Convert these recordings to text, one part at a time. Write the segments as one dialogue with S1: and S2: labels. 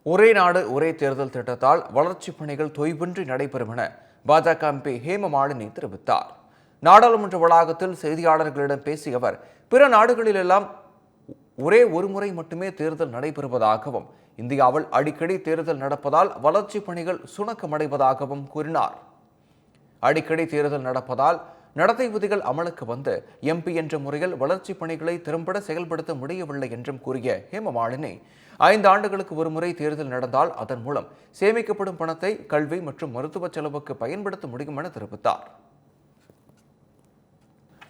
S1: ஒரே நாடு ஒரே தேர்தல் திட்டத்தால் வளர்ச்சிப் பணிகள் தொய்வின்றி நடைபெறும் என பாஜக எம்பி ஹேமமாலினி தெரிவித்தார். நாடாளுமன்ற வளாகத்தில் செய்தியாளர்களிடம் பேசிய அவர், பிற நாடுகளிலெல்லாம் ஒரே ஒரு முறை மட்டுமே தேர்தல் நடைபெறுவதாகவும், இந்தியாவில் அடிக்கடி தேர்தல் நடப்பதால் வளர்ச்சிப் பணிகள் சுணக்கமடைவதாகவும் கூறினார். அடிக்கடி தேர்தல் நடப்பதால் நடத்தை விதிகள் அமலுக்கு வந்து எம்பி என்ற முறையில் வளர்ச்சிப் பணிகளை திறம்பட செயல்படுத்த முடியவில்லை என்றும் கூறிய ஹேமமாலினி, 5 ஆண்டுகளுக்கு ஒருமுறை தேர்தல் நடந்தால் அதன் மூலம் சேமிக்கப்படும் பணத்தை கல்வி மற்றும் மருத்துவ செலவுக்கு பயன்படுத்த முடியும் என தெரிவித்தார்.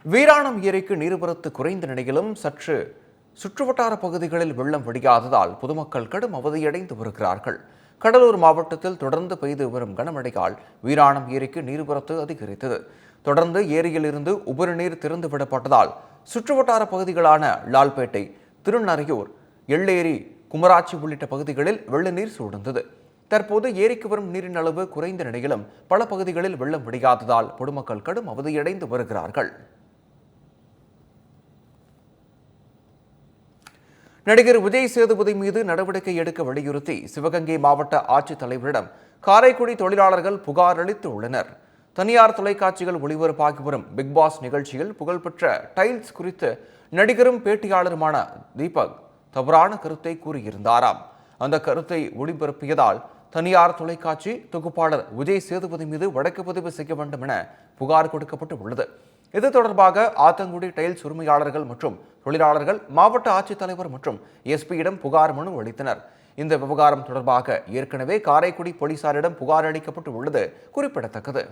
S1: வீராணம் ஏரிக்கு நீர்வரத்து குறைந்த நிலையிலும் சற்று சுற்றுவட்டார பகுதிகளில் வெள்ளம் வடியாததால் பொதுமக்கள் கடும் அவதியடைந்து வருகிறார்கள். கடலூர் மாவட்டத்தில் தொடர்ந்து பெய்து வரும் கனமழையால் வீராணம் ஏரிக்கு நீர்வரத்து அதிகரித்தது. தொடர்ந்து ஏரியில் இருந்து உபரி நீர் திறந்து விடப்பட்டதால் சுற்றுவட்டார பகுதிகளான லால்பேட்டை, திருநறையூர், எள்ளேரி, குமராட்சி உள்ளிட்ட பகுதிகளில் வெள்ள நீர் சூழ்ந்தது. தற்போது ஏரிக்கு வரும் நீரின் அளவு குறைந்த நிலையிலும் பல பகுதிகளில் வெள்ளம் வடியாததால் பொதுமக்கள் கடும் அவதியடைந்து வருகிறார்கள். நடிகர் விஜய் சேதுபதி மீது நடவடிக்கை எடுக்க வலியுறுத்தி சிவகங்கை மாவட்ட ஆட்சித்தலைவரிடம் காரைக்குடி தொழிலாளர்கள் புகார் அளித்து உள்ளனர். தனியார் தொலைக்காட்சிகள் ஒளிபரப்பாகி வரும் பிக்பாஸ் நிகழ்ச்சியில் புகழ்பெற்ற டைல்ஸ் குறித்து நடிகரும் பேட்டியாளருமான தீபக் தவறான கருத்தை கூறியிருந்தாராம். அந்த கருத்தை ஒளிபரப்பியதால் தனியார் தொலைக்காட்சி தொகுப்பாளர் விஜய் சேதுபதி மீது வழக்கு பதிவு செய்ய வேண்டும் என புகார் கொடுக்கப்பட்டு உள்ளது. இது தொடர்பாக ஆத்தங்குடி டைல்ஸ் உரிமையாளர்கள் மற்றும் தொழிலாளர்கள் மாவட்ட ஆட்சித்தலைவர் மற்றும் எஸ்பியிடம் புகார் மனு அளித்தனர். இந்த விவகாரம் தொடர்பாக ஏற்கனவே காரைக்குடி போலீசாரிடம் புகார் அளிக்கப்பட்டு உள்ளது குறிப்பிடத்தக்கது.